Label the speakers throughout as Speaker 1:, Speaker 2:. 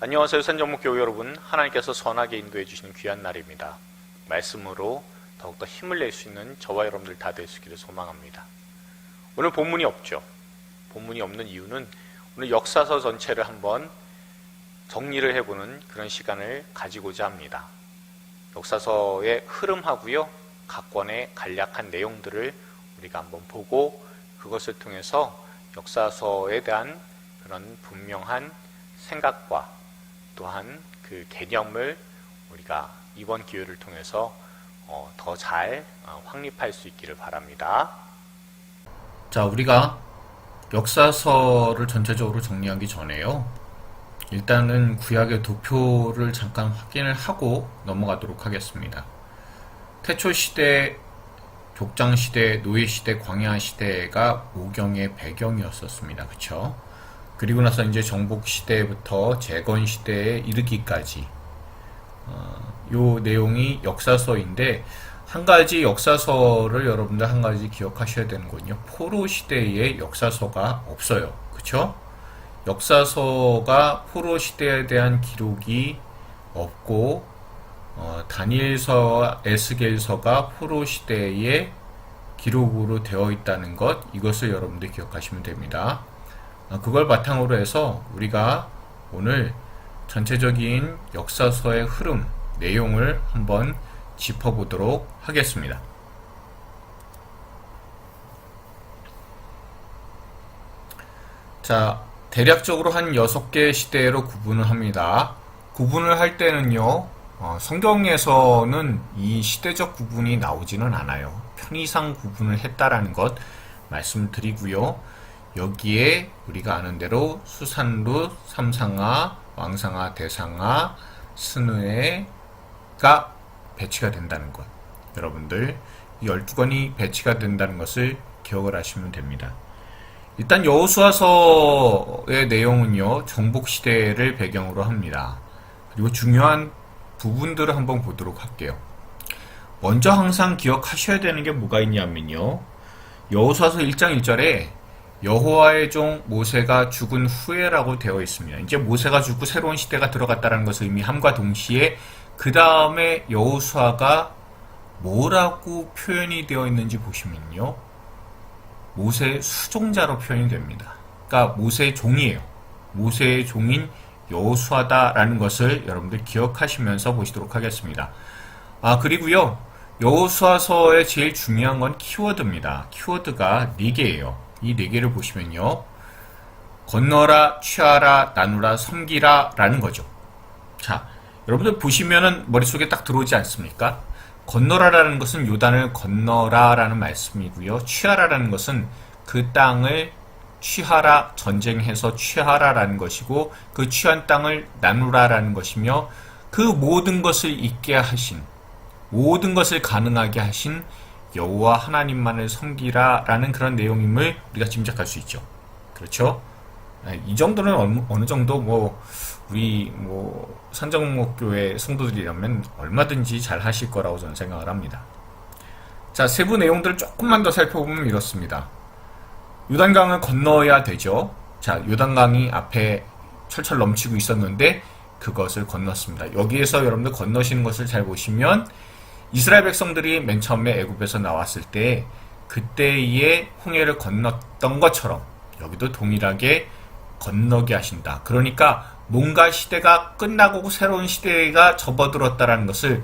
Speaker 1: 안녕하세요. 산정목교회 여러분, 하나님께서 선하게 인도해 주시는 귀한 날입니다. 말씀으로 더욱더 힘을 낼 수 있는 저와 여러분들 다 되시기를 소망합니다. 오늘 본문이 없죠. 본문이 없는 이유는 오늘 역사서 전체를 한번 정리를 해보는 그런 시간을 가지고자 합니다. 역사서의 흐름하고요, 각 권의 간략한 내용들을 우리가 한번 보고 그것을 통해서 역사서에 대한 그런 분명한 생각과 또한 그 개념을 우리가 이번 기회를 통해서 더 잘 확립할 수 있기를 바랍니다.
Speaker 2: 자, 우리가 역사서를 전체적으로 정리하기 전에요, 일단은 구약의 도표를 잠깐 확인을 하고 넘어가도록 하겠습니다. 태초시대, 족장시대, 노예시대, 광야시대가 오경의 배경이었었습니다. 그쵸? 그리고 나서 이제 정복시대부터 재건시대에 이르기까지 요 내용이 역사서인데, 한 가지 역사서를 여러분들 한 가지 기억하셔야 되는 건요, 포로시대에 역사서가 없어요. 그쵸? 역사서가 포로시대에 대한 기록이 없고, 다니엘서와 에스겔서가 포로시대의 기록으로 되어 있다는 것, 이것을 여러분들 기억하시면 됩니다. 그걸 바탕으로 해서 우리가 오늘 전체적인 역사서의 흐름, 내용을 한번 짚어보도록 하겠습니다. 자, 대략적으로 한 6개의 시대로 구분을 합니다. 구분을 할 때는요, 성경에서는 이 시대적 구분이 나오지는 않아요. 편의상 구분을 했다라는 것 말씀드리고요. 여기에 우리가 아는 대로 수산루, 삼상아, 왕상아, 대상아, 스느에가 배치가 된다는 것, 여러분들 이 12권이 배치가 된다는 것을 기억을 하시면 됩니다. 일단 여호수아서의 내용은요, 정복시대를 배경으로 합니다. 그리고 중요한 부분들을 한번 보도록 할게요. 먼저 항상 기억하셔야 되는 게 뭐가 있냐면요, 여호수아서 1장 1절에 여호와의 종 모세가 죽은 후에라고 되어 있습니다. 이제 모세가 죽고 새로운 시대가 들어갔다는 것을 의미함과 동시에 그 다음에 여호수아가 뭐라고 표현이 되어 있는지 보시면요, 모세의 수종자로 표현이 됩니다. 그러니까 모세의 종이에요. 모세의 종인 여호수아다라는 것을 여러분들 기억하시면서 보시도록 하겠습니다. 그리고요, 여호수아서의 제일 중요한 건 키워드입니다. 키워드가 4개예요. 이 4개를 보시면요, 건너라, 취하라, 나누라, 섬기라 라는 거죠. 자, 여러분들 보시면은 머릿속에 딱 들어오지 않습니까? 건너라라는 것은 요단을 건너라라는 말씀이고요, 취하라라는 것은 그 땅을 취하라, 전쟁해서 취하라라는 것이고, 그 취한 땅을 나누라라는 것이며, 그 모든 것을 있게 하신, 모든 것을 가능하게 하신 여호와 하나님만을 섬기라라는 그런 내용임을 우리가 짐작할 수 있죠. 그렇죠? 이 정도는 어느 정도 우리 산정목교회 성도들이라면 얼마든지 잘 하실 거라고 저는 생각을 합니다. 자, 세부 내용들을 조금만 더 살펴보면 이렇습니다. 요단강을 건너야 되죠. 자, 요단강이 앞에 철철 넘치고 있었는데 그것을 건넜습니다. 여기에서 여러분들 건너시는 것을 잘 보시면, 이스라엘 백성들이 맨 처음에 애굽에서 나왔을 때 그때의 홍해를 건넜던 것처럼 여기도 동일하게 건너게 하신다. 그러니까 뭔가 시대가 끝나고 새로운 시대가 접어들었다라는 것을,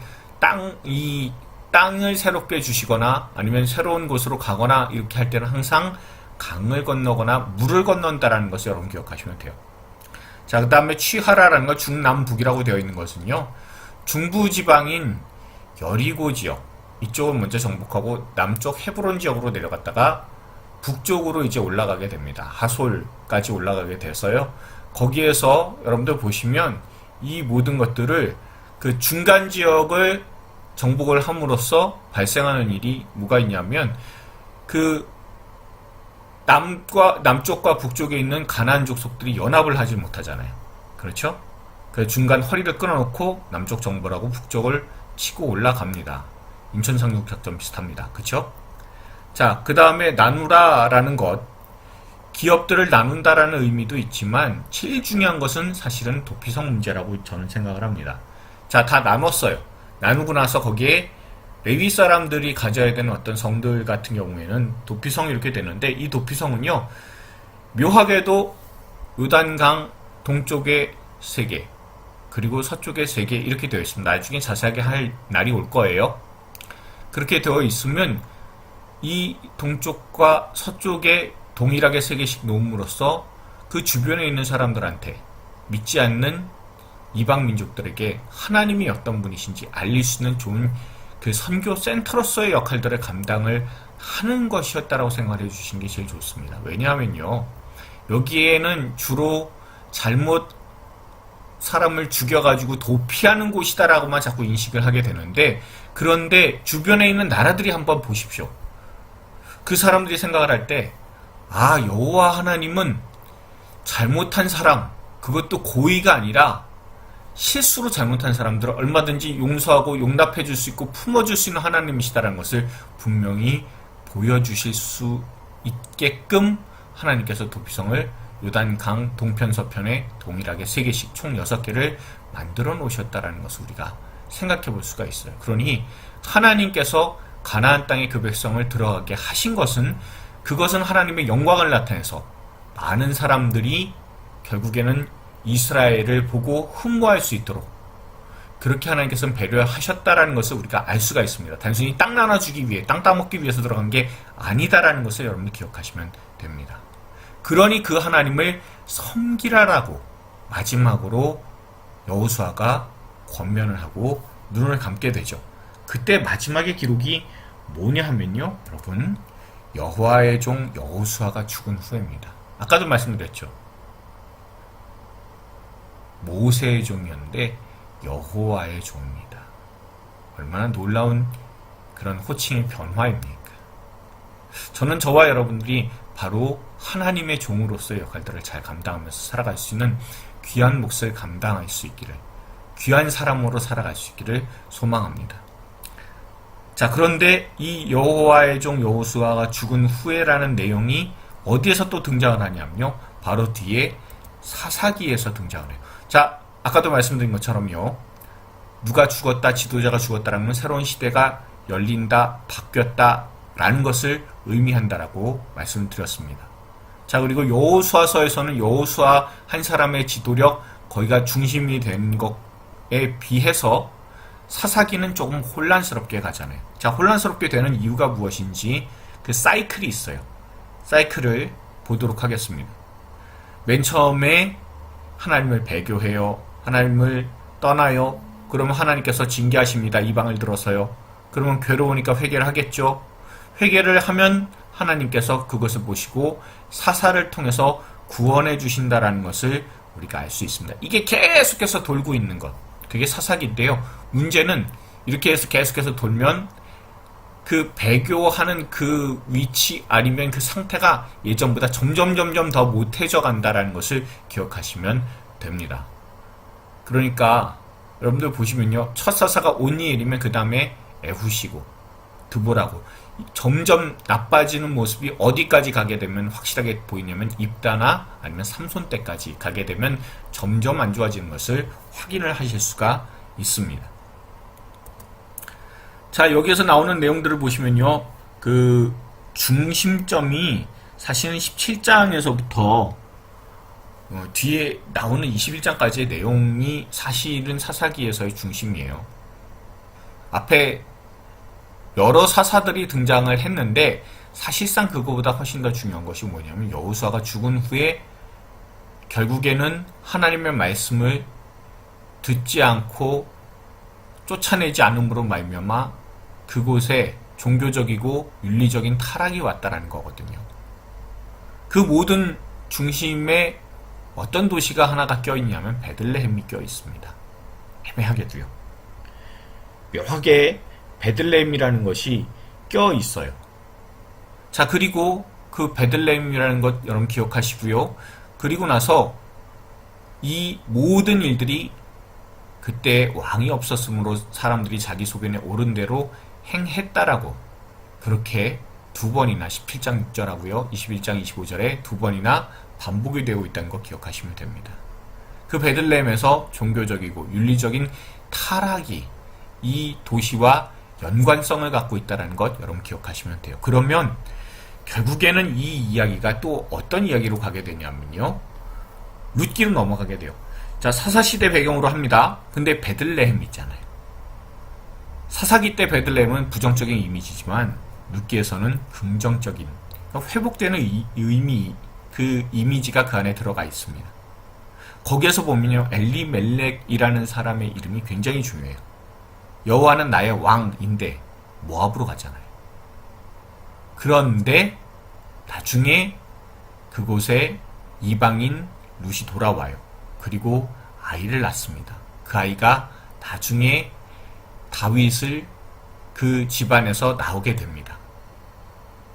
Speaker 2: 이 땅을 새롭게 주시거나 아니면 새로운 곳으로 가거나 이렇게 할 때는 항상 강을 건너거나 물을 건넌다라는 것을 여러분 기억하시면 돼요. 자, 그 다음에 취하라라는 거, 중남북이라고 되어 있는 것은요, 중부 지방인 여리고 지역, 이쪽을 먼저 정복하고 남쪽 헤브론 지역으로 내려갔다가 북쪽으로 이제 올라가게 됩니다. 하솔까지 올라가게 돼서요, 거기에서 여러분들 보시면 이 모든 것들을, 그 중간 지역을 정복을 함으로써 발생하는 일이 뭐가 있냐면, 그 남쪽과 북쪽에 있는 가나안 족속들이 연합을 하지 못하잖아요. 그렇죠? 그 중간 허리를 끊어놓고 남쪽 정벌하고 북쪽을 치고 올라갑니다. 인천상륙작전 비슷합니다. 그쵸? 자, 그 다음에 나누라라는 것, 기업들을 나눈다라는 의미도 있지만 제일 중요한 것은 사실은 도피성 문제라고 저는 생각을 합니다. 자, 다 나눴어요. 나누고 나서 거기에 레위 사람들이 가져야 되는 어떤 성들 같은 경우에는 도피성이 이렇게 되는데, 이 도피성은요, 묘하게도 요단강 동쪽에 3개, 그리고 서쪽에 3개 이렇게 되어 있습니다. 나중에 자세하게 할 날이 올 거예요. 그렇게 되어 있으면 이 동쪽과 서쪽에 동일하게 3개씩 놓음으로써 그 주변에 있는 사람들한테, 믿지 않는 이방 민족들에게 하나님이 어떤 분이신지 알릴 수 있는 좋은 그 선교 센터로서의 역할들을 감당을 하는 것이었다라고 생각해 주시는 게 제일 좋습니다. 왜냐하면요, 여기에는 주로 잘못 사람을 죽여가지고 도피하는 곳이다라고만 자꾸 인식을 하게 되는데, 그런데 주변에 있는 나라들이 한번 보십시오. 그 사람들이 생각을 할 때, 아, 여호와 하나님은 잘못한 사람, 그것도 고의가 아니라 실수로 잘못한 사람들을 얼마든지 용서하고 용납해 줄 수 있고 품어줄 수 있는 하나님이시다라는 것을 분명히 보여주실 수 있게끔 하나님께서 도피성을 요단강 동편 서편에 동일하게 3개씩 총 6개를 만들어 놓으셨다라는 것을 우리가 생각해 볼 수가 있어요. 그러니 하나님께서 가나안 땅의 그 백성을 들어가게 하신 것은, 그것은 하나님의 영광을 나타내서 많은 사람들이 결국에는 이스라엘을 보고 흠모할 수 있도록 그렇게 하나님께서는 배려하셨다라는 것을 우리가 알 수가 있습니다. 단순히 땅 나눠주기 위해, 땅 따먹기 위해서 들어간 게 아니다라는 것을 여러분들 기억하시면 됩니다. 그러니 그 하나님을 섬기라라고 마지막으로 여호수아가 권면을 하고 눈을 감게 되죠. 그때 마지막의 기록이 뭐냐 하면요, 여러분, 여호와의 종 여호수아가 죽은 후입니다. 아까도 말씀드렸죠. 모세의 종이었는데 여호와의 종입니다. 얼마나 놀라운 그런 호칭의 변화입니까? 저는 저와 여러분들이 바로 하나님의 종으로서의 역할들을 잘 감당하면서 살아갈 수 있는 귀한 몫을 감당할 수 있기를, 귀한 사람으로 살아갈 수 있기를 소망합니다. 자, 그런데 이 여호와의 종 여호수아가 죽은 후에라는 내용이 어디에서 또 등장을 하냐면요, 바로 뒤에 사사기에서 등장을 해요. 자, 아까도 말씀드린 것처럼요, 누가 죽었다, 지도자가 죽었다라는 새로운 시대가 열린다, 바뀌었다 라는 것을 의미한다라고 말씀드렸습니다. 자, 그리고 여호수아서에서는 여호수아 한 사람의 지도력, 거기가 중심이 된 것에 비해서 사사기는 조금 혼란스럽게 가잖아요. 자, 혼란스럽게 되는 이유가 무엇인지 그 사이클이 있어요. 사이클을 보도록 하겠습니다. 맨 처음에 하나님을 배교해요. 하나님을 떠나요. 그러면 하나님께서 징계하십니다. 이방을 들어서요. 그러면 괴로우니까 회개를 하겠죠. 회개를 하면 하나님께서 그것을 보시고 사사를 통해서 구원해 주신다라는 것을 우리가 알 수 있습니다. 이게 계속해서 돌고 있는 것, 그게 사사기인데요. 문제는 이렇게 해서 계속해서 돌면 그 배교하는 그 위치 아니면 그 상태가 예전보다 점점 더 못해져 간다라는 것을 기억하시면 됩니다. 그러니까 여러분들 보시면요, 첫 사사가 온니엘이면 그 다음에 에훗이고 드보라고 점점 나빠지는 모습이 어디까지 가게 되면 확실하게 보이냐면 입다나 아니면 삼손 때까지 가게 되면 점점 안 좋아지는 것을 확인을 하실 수가 있습니다. 자, 여기에서 나오는 내용들을 보시면요, 그 중심점이 사실은 17장에서부터 뒤에 나오는 21장까지의 내용이 사실은 사사기에서의 중심이에요. 앞에 여러 사사들이 등장을 했는데 사실상 그거보다 훨씬 더 중요한 것이 뭐냐면, 여호수아가 죽은 후에 결국에는 하나님의 말씀을 듣지 않고 쫓아내지 않음으로 말미암아 그곳에 종교적이고 윤리적인 타락이 왔다라는 거거든요. 그 모든 중심에 어떤 도시가 하나가 껴있냐면 베들레헴이 껴있습니다. 애매하게도요. 묘하게 베들레헴이라는 것이 껴있어요. 자, 그리고 그 베들레헴이라는 것 여러분 기억하시고요. 그리고 나서 이 모든 일들이 그때 왕이 없었으므로 사람들이 자기 소견에 옳은 대로 행했다라고 그렇게 두 번이나 17장 6절하고요. 21장 25절에 두 번이나 반복이 되어 있다는 거 기억하시면 됩니다. 그 베들레헴에서 종교적이고 윤리적인 타락이 이 도시와 연관성을 갖고 있다는 것 여러분 기억하시면 돼요. 그러면 결국에는 이 이야기가 또 어떤 이야기로 가게 되냐면요. 룻기로 넘어가게 돼요. 자, 사사시대 배경으로 합니다. 근데 베들레헴 있잖아요. 사사기 때 베들레헴은 부정적인 이미지지만 룻기에서는 긍정적인 회복되는 의미, 그 이미지가 그 안에 들어가 있습니다. 거기에서 보면요, 엘리멜렉이라는 사람의 이름이 굉장히 중요해요. 여호와는 나의 왕인데 모압으로 가잖아요. 그런데 나중에 그곳에 이방인 룻이 돌아와요. 그리고 아이를 낳습니다. 그 아이가 나중에 다윗을 그 집안에서 나오게 됩니다.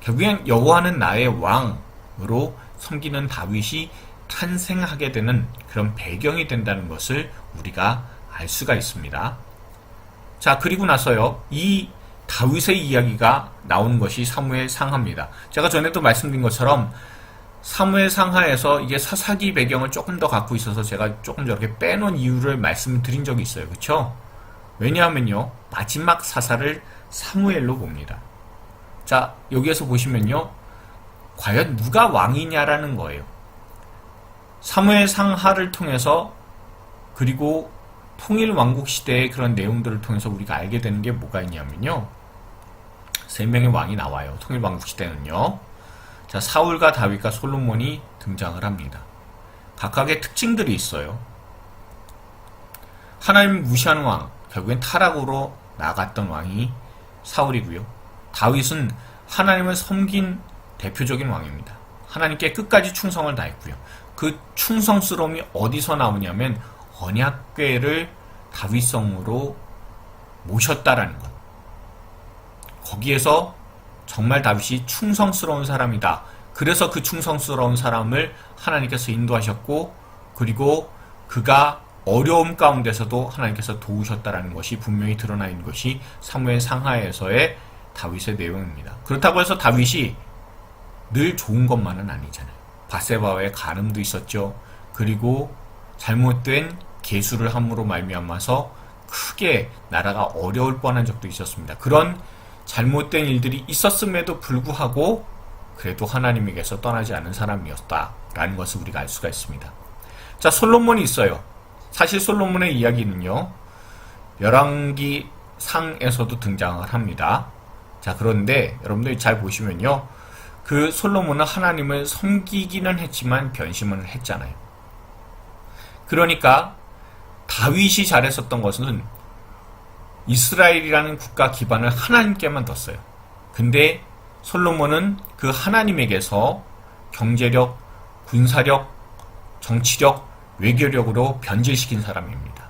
Speaker 2: 결국엔 여호와는 나의 왕으로 섬기는 다윗이 탄생하게 되는 그런 배경이 된다는 것을 우리가 알 수가 있습니다. 자, 그리고 나서요, 이 다윗의 이야기가 나오는 것이 사무엘 상하입니다. 제가 전에도 말씀드린 것처럼 사무엘 상하에서 이게 사사기 배경을 조금 더 갖고 있어서 제가 조금 저렇게 빼놓은 이유를 말씀드린 적이 있어요. 그렇죠? 왜냐하면요, 마지막 사사를 사무엘로 봅니다. 자, 여기에서 보시면요, 과연 누가 왕이냐라는 거예요. 사무엘 상하를 통해서, 그리고 통일 왕국 시대의 그런 내용들을 통해서 우리가 알게 되는 게 뭐가 있냐면요, 3명의 왕이 나와요. 통일 왕국 시대는요. 자, 사울과 다윗과 솔로몬이 등장을 합니다. 각각의 특징들이 있어요. 하나님을 무시하는 왕, 결국엔 타락으로 나갔던 왕이 사울이고요. 다윗은 하나님을 섬긴 대표적인 왕입니다. 하나님께 끝까지 충성을 다했고요. 그 충성스러움이 어디서 나오냐면 언약궤를 다윗성으로 모셨다라는 것. 거기에서 정말 다윗이 충성스러운 사람이다. 그래서 그 충성스러운 사람을 하나님께서 인도하셨고, 그리고 그가 어려움 가운데서도 하나님께서 도우셨다라는 것이 분명히 드러나 있는 것이 사무엘 상하에서의 다윗의 내용입니다. 그렇다고 해서 다윗이 늘 좋은 것만은 아니잖아요. 밧세바와의 간음도 있었죠. 그리고 잘못된 계수를 함으로 말미암아서 크게 나라가 어려울 뻔한 적도 있었습니다. 그런 잘못된 일들이 있었음에도 불구하고 그래도 하나님에게서 떠나지 않은 사람이었다라는 것을 우리가 알 수가 있습니다. 자, 솔로몬이 있어요. 사실 솔로몬의 이야기는요, 열왕기 상에서도 등장을 합니다. 자, 그런데 여러분들이 잘 보시면요, 그 솔로몬은 하나님을 섬기기는 했지만 변심을 했잖아요. 그러니까 다윗이 잘했었던 것은 이스라엘이라는 국가 기반을 하나님께만 뒀어요. 근데 솔로몬은 그 하나님에게서 경제력, 군사력, 정치력, 외교력으로 변질시킨 사람입니다.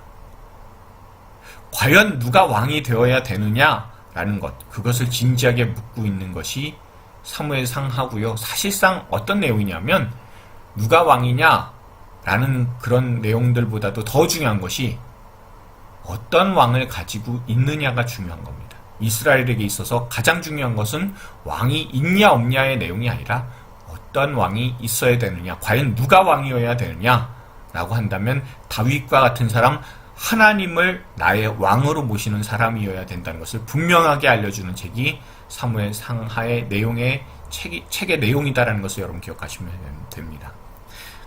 Speaker 2: 과연 누가 왕이 되어야 되느냐라는 것, 그것을 진지하게 묻고 있는 것이 사무엘 상하고요. 사실상 어떤 내용이냐면 누가 왕이냐라는 그런 내용들보다도 더 중요한 것이 어떤 왕을 가지고 있느냐가 중요한 겁니다. 이스라엘에게 있어서 가장 중요한 것은 왕이 있냐 없냐의 내용이 아니라 어떤 왕이 있어야 되느냐, 과연 누가 왕이어야 되느냐라고 한다면 다윗과 같은 사람, 하나님을 나의 왕으로 모시는 사람이어야 된다는 것을 분명하게 알려주는 책이 사무엘 상하의 내용의 책의 내용이다라는 것을 여러분 기억하시면 됩니다.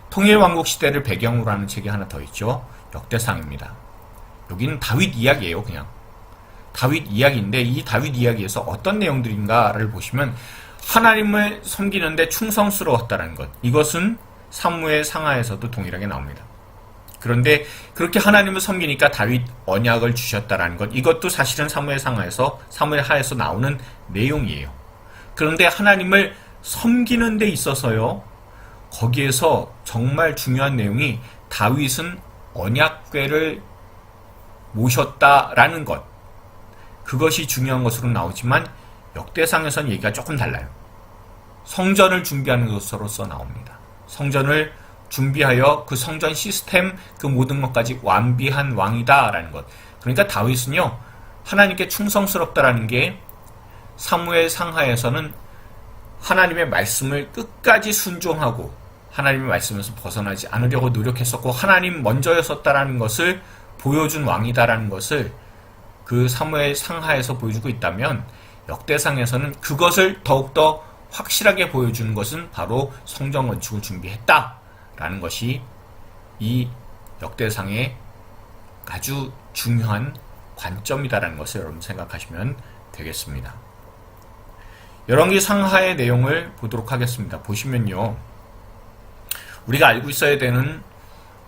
Speaker 2: 통일왕국 시대를 배경으로 하는 책이 하나 더 있죠. 역대상입니다. 여기는 다윗 이야기예요. 그냥 다윗 이야기인데, 이 다윗 이야기에서 어떤 내용들인가를 보시면 하나님을 섬기는데 충성스러웠다는 것, 이것은 사무엘 상하에서도 동일하게 나옵니다. 그런데 그렇게 하나님을 섬기니까 다윗 언약을 주셨다라는 것, 이것도 사실은 사무엘 상하에서, 사무엘 하에서 나오는 내용이에요. 그런데 하나님을 섬기는 데 있어서요, 거기에서 정말 중요한 내용이 다윗은 언약궤를 모셨다라는 것, 그것이 중요한 것으로 나오지만 역대상에서는 얘기가 조금 달라요. 성전을 준비하는 것으로서 나옵니다. 성전을 준비하여 그 성전 시스템, 그 모든 것까지 완비한 왕이다라는 것. 그러니까 다윗은요, 하나님께 충성스럽다라는 게 사무엘 상하에서는 하나님의 말씀을 끝까지 순종하고 하나님의 말씀에서 벗어나지 않으려고 노력했었고 하나님 먼저였었다라는 것을 보여준 왕이다라는 것을 그 사무엘 상하에서 보여주고 있다면 역대상에서는 그것을 더욱더 확실하게 보여주는 것은 바로 성전 건축을 준비했다라는 것이 이 역대상의 아주 중요한 관점이다라는 것을 여러분 생각하시면 되겠습니다. 열왕기 상하의 내용을 보도록 하겠습니다. 보시면요. 우리가 알고 있어야 되는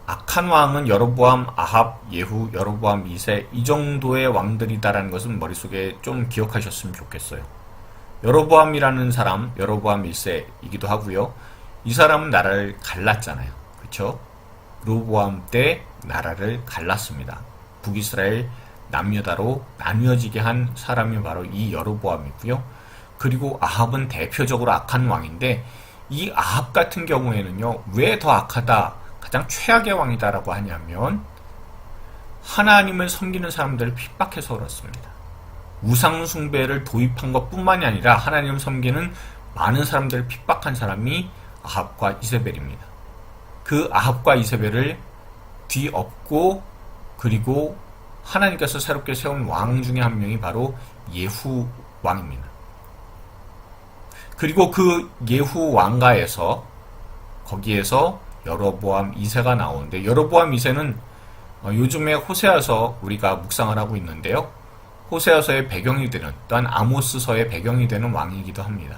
Speaker 2: 악한 왕은 여로보암, 아합, 예후, 여로보암 2세 이 정도의 왕들이다라는 것은 머릿속에 좀 기억하셨으면 좋겠어요. 여로보암이라는 사람, 여로보암 1세이기도 하고요. 이 사람은 나라를 갈랐잖아요. 그렇죠? 르호보암 때 나라를 갈랐습니다. 북이스라엘 남유다로 나뉘어지게 한 사람이 바로 이 여로보암이고요. 그리고 아합은 대표적으로 악한 왕인데 이 아합 같은 경우에는요. 왜 더 악하다, 가장 최악의 왕이다라고 하냐면 하나님을 섬기는 사람들을 핍박해서 그렇습니다. 우상 숭배를 도입한 것뿐만이 아니라 하나님을 섬기는 많은 사람들을 핍박한 사람이 아합과 이세벨입니다. 그 아합과 이세벨을 뒤엎고 그리고 하나님께서 새롭게 세운 왕 중에 한 명이 바로 예후 왕입니다. 그리고 그 예후 왕가에서 거기에서 여로보암 2세가 나오는데 여로보암 2세는 요즘에 호세아서 우리가 묵상을 하고 있는데요. 호세아서의 배경이 되는 또한 아모스서의 배경이 되는 왕이기도 합니다.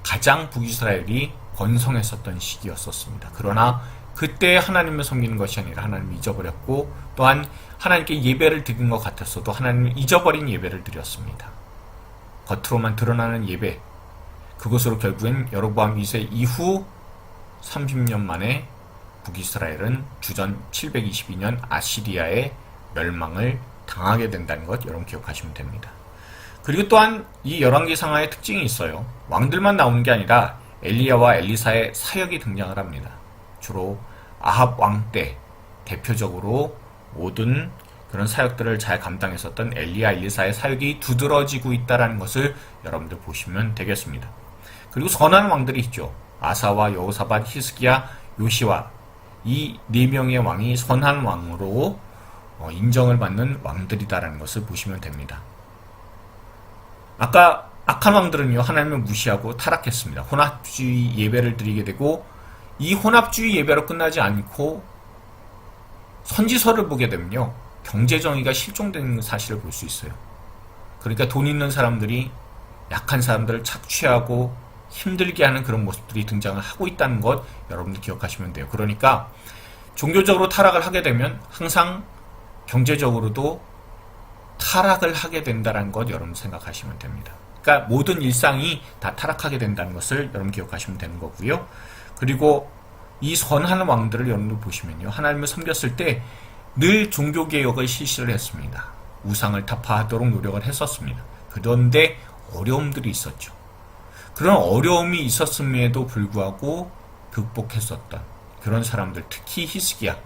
Speaker 2: 가장 북이스라엘이 번성했었던 시기였었습니다. 그러나 그때 하나님을 섬기는 것이 아니라 하나님을 잊어버렸고 또한 하나님께 예배를 드린 것 같았어도 하나님을 잊어버린 예배를 드렸습니다. 겉으로만 드러나는 예배, 그것으로 결국엔 여로보암 2세 이후 30년 만에 북이스라엘은 주전 722년 아시리아의 멸망을 당하게 된다는 것 여러분 기억하시면 됩니다. 그리고 또한 이 열왕기 상하의 특징이 있어요. 왕들만 나오는 게 아니라 엘리야와 엘리사의 사역이 등장을 합니다. 주로 아합 왕 때 대표적으로 모든 그런 사역들을 잘 감당했었던 엘리야, 엘리사의 사역이 두드러지고 있다는 것을 여러분들 보시면 되겠습니다. 그리고 선한 왕들이 있죠. 아사와 여호사밧, 히스기야, 요시와 이 네 명의 왕이 선한 왕으로 인정을 받는 왕들이다라는 것을 보시면 됩니다. 아까 악한 왕들은요, 하나님을 무시하고 타락했습니다. 혼합주의 예배를 드리게 되고 이 혼합주의 예배로 끝나지 않고 선지서를 보게 되면요, 경제정의가 실종되는 사실을 볼 수 있어요. 그러니까 돈 있는 사람들이 약한 사람들을 착취하고 힘들게 하는 그런 모습들이 등장을 하고 있다는 것 여러분들 기억하시면 돼요. 그러니까 종교적으로 타락을 하게 되면 항상 경제적으로도 타락을 하게 된다는 것 여러분 생각하시면 됩니다. 그러니까 모든 일상이 다 타락하게 된다는 것을 여러분 기억하시면 되는 거고요. 그리고 이 선한 왕들을 여러분들 보시면요, 하나님을 섬겼을 때 늘 종교개혁을 실시를 했습니다. 우상을 타파하도록 노력을 했었습니다. 그런데 어려움들이 있었죠. 그런 어려움이 있었음에도 불구하고 극복했었던 그런 사람들, 특히 히스기야,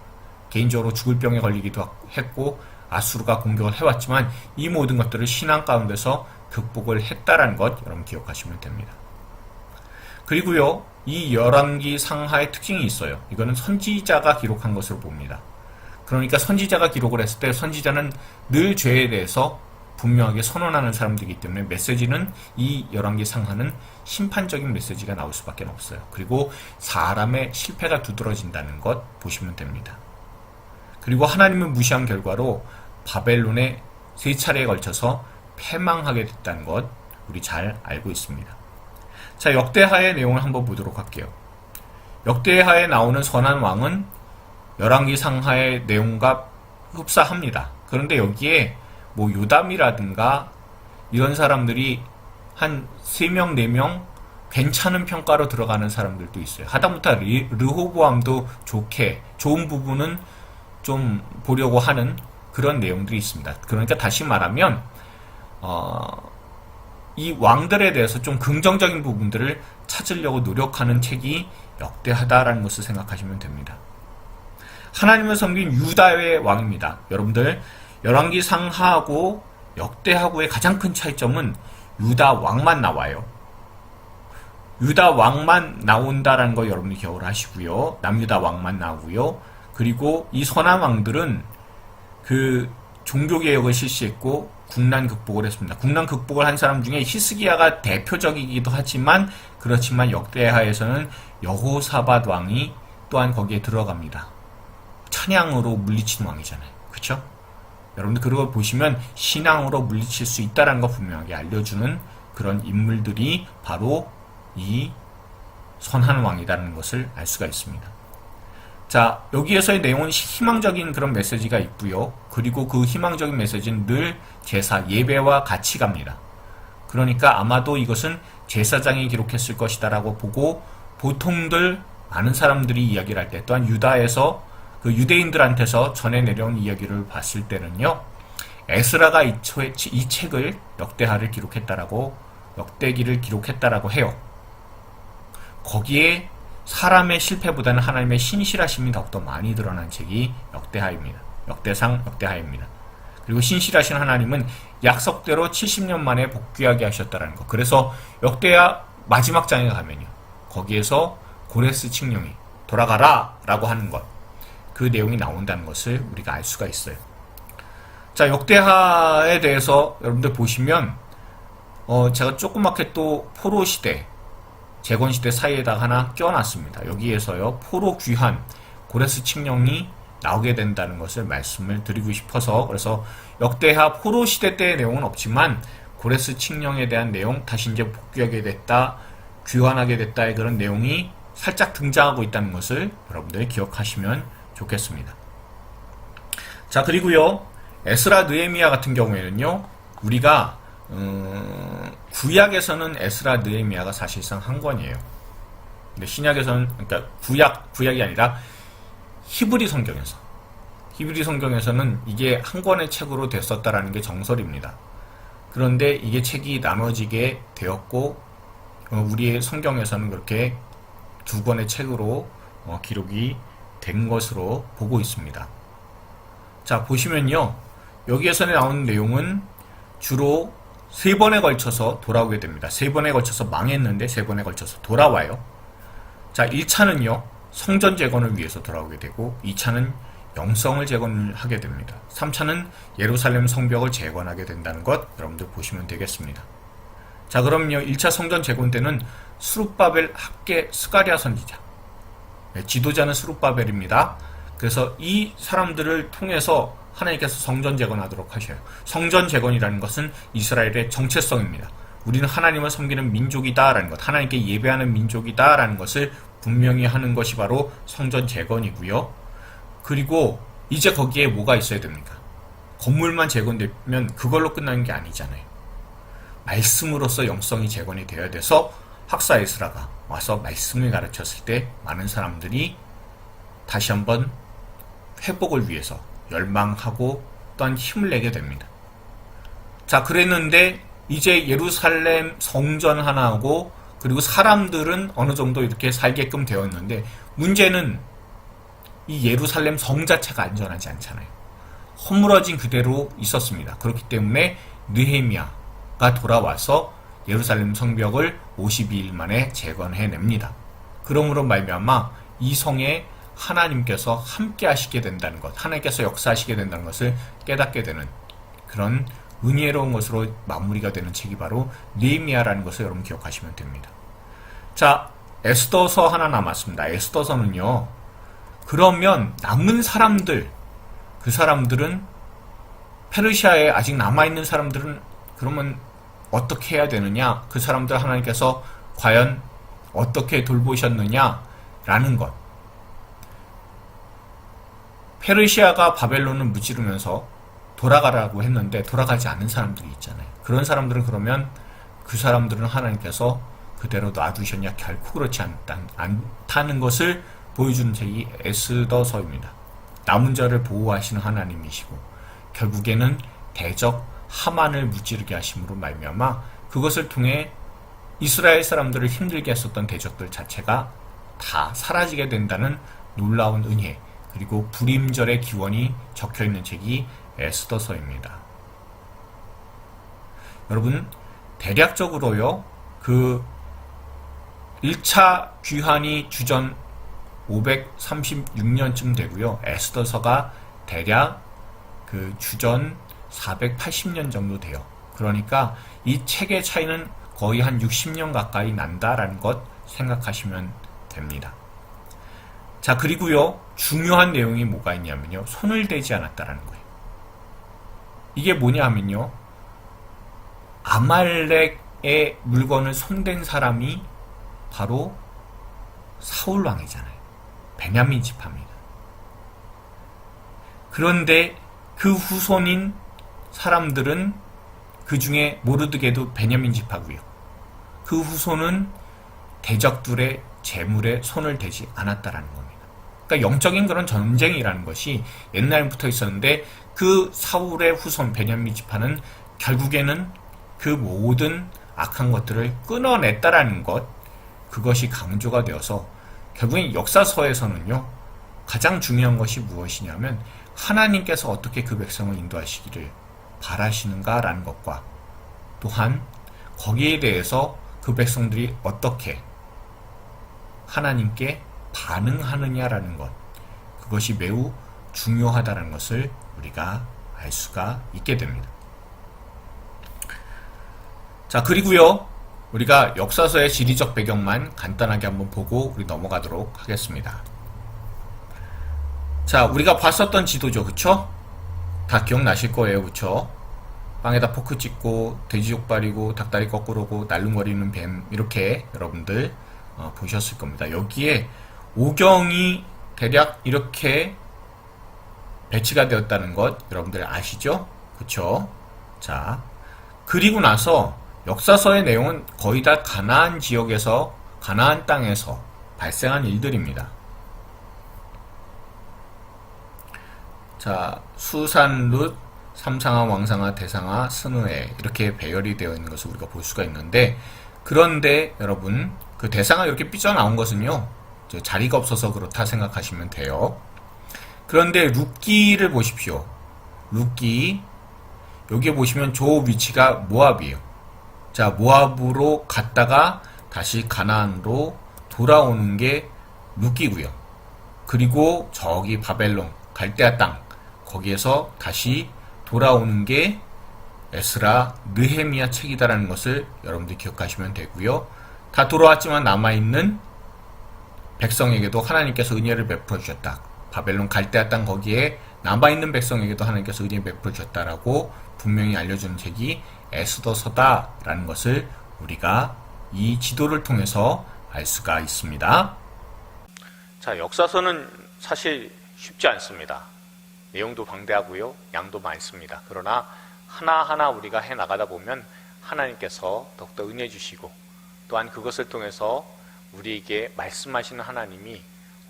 Speaker 2: 개인적으로 죽을 병에 걸리기도 했고 아수르가 공격을 해왔지만 이 모든 것들을 신앙 가운데서 극복을 했다라는 것 여러분 기억하시면 됩니다. 그리고요, 이 열왕기 상하의 특징이 있어요. 이거는 선지자가 기록한 것으로 봅니다. 그러니까 선지자가 기록을 했을 때 선지자는 늘 죄에 대해서 분명하게 선언하는 사람들이기 때문에 메시지는 이 열왕기 상하는 심판적인 메시지가 나올 수밖에 없어요. 그리고 사람의 실패가 두드러진다는 것 보시면 됩니다. 그리고 하나님을 무시한 결과로 바벨론에 3차례에 걸쳐서 패망하게 됐다는 것 우리 잘 알고 있습니다. 자, 역대하의 내용을 한번 보도록 할게요. 역대하에 나오는 선한 왕은 열왕기 상하의 내용과 흡사합니다. 그런데 여기에 뭐 요담이라든가 이런 사람들이 한 3명, 4명 괜찮은 평가로 들어가는 사람들도 있어요. 하다못해 르호보암도 좋은 부분은 좀 보려고 하는 그런 내용들이 있습니다. 그러니까 다시 말하면 이 왕들에 대해서 좀 긍정적인 부분들을 찾으려고 노력하는 책이 역대하다라는 것을 생각하시면 됩니다. 하나님을 섬긴 유다의 왕입니다. 여러분들 열왕기 상하하고 역대하고의 가장 큰 차이점은 유다 왕만 나와요. 유다 왕만 나온다라는 거 여러분이 기억을 하시고요. 남유다 왕만 나오고요. 그리고 이 선한 왕들은 그 종교개혁을 실시했고 국난 극복을 했습니다. 국난 극복을 한 사람 중에 히스기야가 대표적이기도 하지만 그렇지만 역대하에서는 여호사밧 왕이 또한 거기에 들어갑니다. 찬양으로 물리치는 왕이잖아요. 그렇죠? 여러분들 그걸 보시면 신앙으로 물리칠 수 있다는 거 분명하게 알려주는 그런 인물들이 바로 이 선한 왕이라는 것을 알 수가 있습니다. 자, 여기에서의 내용은 희망적인 그런 메시지가 있고요. 그리고 그 희망적인 메시지는 늘 제사, 예배와 같이 갑니다. 그러니까 아마도 이것은 제사장이 기록했을 것이다라고 보고 보통들 많은 사람들이 이야기를 할 때 또한 유다에서 그 유대인들한테서 전해 내려온 이야기를 봤을 때는요. 에스라가 이 책을 역대기를 기록했다라고 해요. 거기에 사람의 실패보다는 하나님의 신실하심이 더욱더 많이 드러난 책이 역대하입니다. 역대하입니다. 그리고 신실하신 하나님은 약속대로 70년 만에 복귀하게 하셨다는 것. 그래서 역대하 마지막 장에 가면요. 거기에서 고레스 칙령이 돌아가라 라고 하는 것. 그 내용이 나온다는 것을 우리가 알 수가 있어요. 자, 역대하에 대해서 여러분들 보시면 제가 조그맣게 또 포로 시대, 재건 시대 사이에다가 하나 껴놨습니다. 여기에서요, 포로 귀환, 고레스 칙령이 나오게 된다는 것을 말씀을 드리고 싶어서, 그래서 역대하 포로 시대 때의 내용은 없지만 고레스 칙령에 대한 내용, 다시 이제 복귀하게 됐다, 귀환하게 됐다의 그런 내용이 살짝 등장하고 있다는 것을 여러분들이 기억하시면 좋겠습니다. 자, 그리고요, 에스라 느헤미야 같은 경우에는요, 우리가 구약에서는 에스라 느헤미야가 사실상 한 권이에요. 근데 신약에서는, 그러니까 구약이 아니라 히브리 성경에서는 이게 한 권의 책으로 됐었다라는 게 정설입니다. 그런데 이게 책이 나눠지게 되었고 우리의 성경에서는 그렇게 두 권의 책으로 기록이 된 것으로 보고 있습니다. 자, 보시면요, 여기에서 나오는 내용은 주로 3번에 걸쳐서 돌아오게 됩니다. 3번에 걸쳐서 망했는데 3번에 걸쳐서 돌아와요. 자, 1차는요, 성전 재건을 위해서 돌아오게 되고, 2차는 영성을 재건하게 됩니다. 3차는 예루살렘 성벽을 재건하게 된다는 것 여러분들 보시면 되겠습니다. 자, 그럼요, 1차 성전 재건 때는 스룹바벨 학계 스가랴 선지자, 지도자는 스룹바벨입니다. 그래서 이 사람들을 통해서 하나님께서 성전 재건하도록 하셔요. 성전 재건이라는 것은 이스라엘의 정체성입니다. 우리는 하나님을 섬기는 민족이다라는 것, 하나님께 예배하는 민족이다라는 것을 분명히 하는 것이 바로 성전 재건이고요. 그리고 이제 거기에 뭐가 있어야 됩니까? 건물만 재건되면 그걸로 끝나는 게 아니잖아요. 말씀으로서 영성이 재건이 되어야 돼서 학사 에스라가 와서 말씀을 가르쳤을 때 많은 사람들이 다시 한번 회복을 위해서 열망하고 또한 힘을 내게 됩니다. 자, 그랬는데 이제 예루살렘 성전 하나하고 그리고 사람들은 어느 정도 이렇게 살게끔 되었는데 문제는 이 예루살렘 성 자체가 안전하지 않잖아요. 허물어진 그대로 있었습니다. 그렇기 때문에 느헤미야가 돌아와서 예루살렘 성벽을 52일 만에 재건해냅니다. 그러므로 말미암아 이 성에 하나님께서 함께 하시게 된다는 것, 하나님께서 역사하시게 된다는 것을 깨닫게 되는 그런 은혜로운 것으로 마무리가 되는 책이 바로 느헤미야라는 것을 여러분 기억하시면 됩니다. 자, 에스더서 하나 남았습니다. 에스더서는요, 그러면 남은 사람들, 그 사람들은 페르시아에 아직 남아있는 사람들은 그러면 어떻게 해야 되느냐, 그 사람들 하나님께서 과연 어떻게 돌보셨느냐라는 것. 페르시아가 바벨론을 무찌르면서 돌아가라고 했는데 돌아가지 않는 사람들이 있잖아요. 그런 사람들은 그러면 그 사람들은 하나님께서 그대로 놔두셨냐? 결코 그렇지 않다는 것을 보여주는 책이 에스더서입니다. 남은 자를 보호하시는 하나님이시고 결국에는 대적 하만을 무찌르게 하심으로 말미암아 그것을 통해 이스라엘 사람들을 힘들게 했었던 대적들 자체가 다 사라지게 된다는 놀라운 은혜, 그리고 불임절의 기원이 적혀있는 책이 에스더서입니다. 여러분, 대략적으로요, 그 1차 귀환이 주전 536년쯤 되고요. 에스더서가 대략 그 주전 480년 정도 돼요. 그러니까 이 책의 차이는 거의 한 60년 가까이 난다라는 것 생각하시면 됩니다. 자, 그리고요, 중요한 내용이 뭐가 있냐면요, 손을 대지 않았다라는 거예요. 이게 뭐냐 하면요, 아말렉의 물건을 손댄 사람이 바로 사울 왕이잖아요. 베냐민 지파입니다. 그런데 그 후손인 사람들은 그 중에 모르드게도 베냐민 지파고요. 그 후손은 대적들의 재물에 손을 대지 않았다라는 겁니다. 그러니까 영적인 그런 전쟁이라는 것이 옛날부터 있었는데 그 사울의 후손 베냐민 지파는 결국에는 그 모든 악한 것들을 끊어냈다라는 것, 그것이 강조가 되어서 결국엔 역사서에서는요, 가장 중요한 것이 무엇이냐면 하나님께서 어떻게 그 백성을 인도하시기를 바라시는가라는 것과 또한 거기에 대해서 그 백성들이 어떻게 하나님께 반응하느냐라는 것, 그것이 매우 중요하다는 것을 우리가 알 수가 있게 됩니다. 자, 그리고요, 우리가 역사서의 지리적 배경만 간단하게 한번 보고 우리 넘어가도록 하겠습니다. 자, 우리가 봤었던 지도죠, 그쵸? 다 기억나실 거예요, 그쵸? 빵에다 포크 찍고 돼지 족발이고 닭다리 거꾸로고 날름거리는 뱀, 이렇게 여러분들 보셨을 겁니다. 여기에 오경이 대략 이렇게 배치가 되었다는 것 여러분들 아시죠? 그쵸? 자, 그리고 나서 역사서의 내용은 거의 다 가나안 지역에서, 가나안 땅에서 발생한 일들입니다. 자, 수산, 룻, 삼상아, 왕상아, 대상아, 스느에 이렇게 배열이 되어 있는 것을 우리가 볼 수가 있는데, 그런데 여러분, 그 대상아 이렇게 삐져나온 것은요, 자리가 없어서 그렇다 생각하시면 돼요. 그런데 룻기를 보십시오. 룻기, 여기에 보시면 저 위치가 모압이에요. 자, 모압으로 갔다가 다시 가나안으로 돌아오는 게 룻기고요. 그리고 저기 바벨론, 갈대아 땅, 거기에서 다시 돌아오는 게 에스라, 느헤미야 책이다라는 것을 여러분들이 기억하시면 되고요. 다 돌아왔지만 남아있는 백성에게도 하나님께서 은혜를 베풀어 주셨다. 바벨론 갈대아 땅 거기에 남아있는 백성에게도 하나님께서 은혜를 베풀어 주셨다라고 분명히 알려주는 책이 에스더서다라는 것을 우리가 이 지도를 통해서 알 수가 있습니다.
Speaker 1: 자, 역사서는 사실 쉽지 않습니다. 내용도 방대하고요, 양도 많습니다. 그러나 하나하나 우리가 해나가다 보면 하나님께서 더욱더 은혜 주시고, 또한 그것을 통해서 우리에게 말씀하시는 하나님이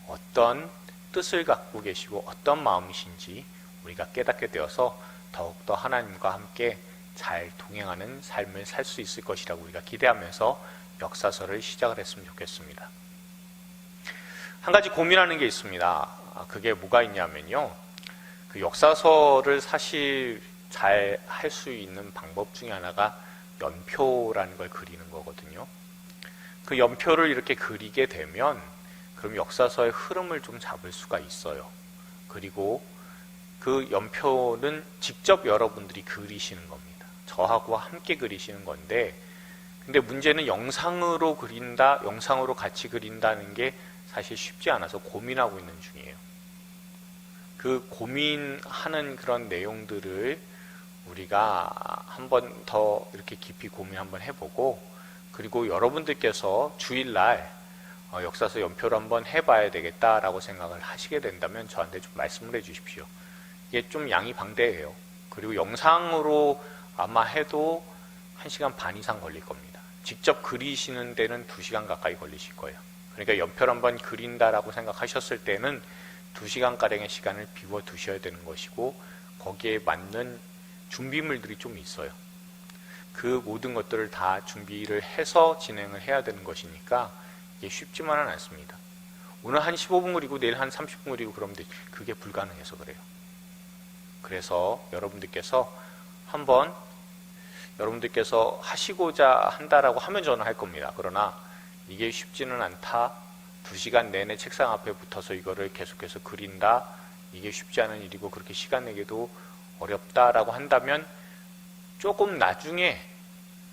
Speaker 1: 어떤 뜻을 갖고 계시고 어떤 마음이신지 우리가 깨닫게 되어서 더욱더 하나님과 함께 잘 동행하는 삶을 살 수 있을 것이라고 우리가 기대하면서 역사서를 시작을 했으면 좋겠습니다. 한 가지 고민하는 게 있습니다. 그게 뭐가 있냐면요, 그 역사서를 사실 잘 할 수 있는 방법 중에 하나가 연표라는 걸 그리는 거거든요. 그 연표를 이렇게 그리게 되면 그럼 역사서의 흐름을 좀 잡을 수가 있어요. 그리고 그 연표는 직접 여러분들이 그리시는 겁니다. 저하고 함께 그리시는 건데, 근데 문제는 영상으로 그린다, 영상으로 같이 그린다는 게 사실 쉽지 않아서 고민하고 있는 중이에요. 그 고민하는 그런 내용들을 우리가 한번 더 이렇게 깊이 고민 한번 해보고, 그리고 여러분들께서 주일날 역사서 연표를 한번 해봐야 되겠다라고 생각을 하시게 된다면 저한테 좀 말씀을 해주십시오. 이게 좀 양이 방대해요. 그리고 영상으로 아마 해도 1시간 반 이상 걸릴 겁니다. 직접 그리시는 데는 2시간 가까이 걸리실 거예요. 그러니까 연표를 한번 그린다라고 생각하셨을 때는 2시간가량의 시간을 비워 두셔야 되는 것이고, 거기에 맞는 준비물들이 좀 있어요. 그 모든 것들을 다 준비를 해서 진행을 해야 되는 것이니까 이게 쉽지만은 않습니다. 오늘 한 15분 그리고 내일 한 30분 그리고 그러면 그게 불가능해서 그래요. 그래서 여러분들께서 하시고자 한다라고 하면 저는 할 겁니다. 그러나 이게 쉽지는 않다. 2시간 내내 책상 앞에 붙어서 이거를 계속해서 그린다. 이게 쉽지 않은 일이고 그렇게 시간 내기도 어렵다라고 한다면 조금 나중에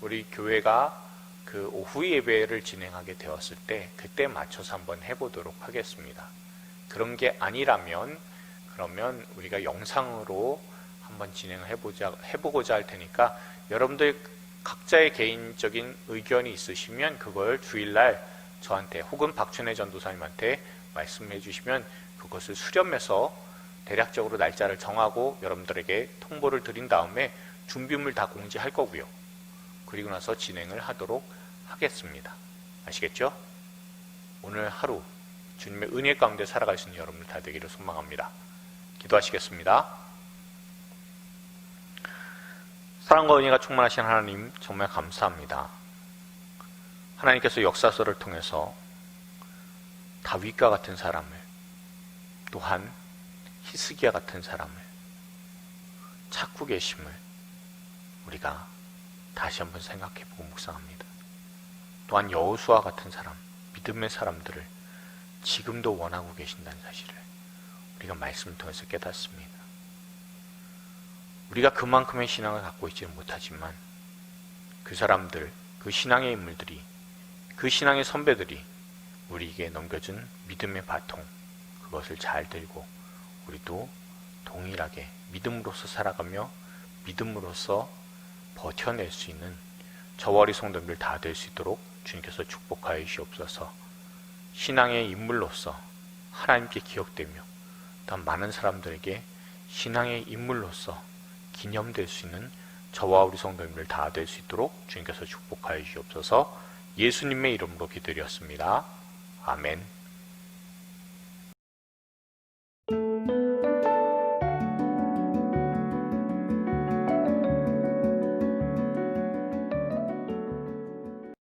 Speaker 1: 우리 교회가 그 오후 예배를 진행하게 되었을 때 그때 맞춰서 한번 해보도록 하겠습니다. 그런 게 아니라면 그러면 우리가 영상으로 한번 진행을 해보고자 할 테니까 여러분들 각자의 개인적인 의견이 있으시면 그걸 주일날 저한테 혹은 박춘혜 전도사님한테 말씀해 주시면 그것을 수렴해서 대략적으로 날짜를 정하고 여러분들에게 통보를 드린 다음에 준비물 다 공지할 거고요. 그리고 나서 진행을 하도록 하겠습니다. 아시겠죠? 오늘 하루 주님의 은혜 가운데 살아갈 수 있는 여러분들 다 되기를 소망합니다. 기도하시겠습니다. 사랑과 은혜가 충만하신 하나님 정말 감사합니다. 하나님께서 역사서를 통해서 다윗과 같은 사람을 또한 히스기야 같은 사람을 찾고 계심을 우리가 다시 한번 생각해보고 묵상합니다. 또한 여호수아 같은 사람, 믿음의 사람들을 지금도 원하고 계신다는 사실을 우리가 말씀을 통해서 깨닫습니다. 우리가 그만큼의 신앙을 갖고 있지는 못하지만 그 사람들, 그 신앙의 인물들이, 그 신앙의 선배들이 우리에게 넘겨준 믿음의 바통, 그것을 잘 들고 우리도 동일하게 믿음으로서 살아가며 믿음으로써 버텨낼 수 있는 저와 우리 성도님들 다 될 수 있도록 주님께서 축복하여 주시옵소서. 신앙의 인물로서 하나님께 기억되며 또한 많은 사람들에게 신앙의 인물로서 기념될 수 있는 저와 우리 성도님들 다 될 수 있도록 주님께서 축복하여 주시옵소서. 예수님의 이름으로 기도드렸습니다. 아멘.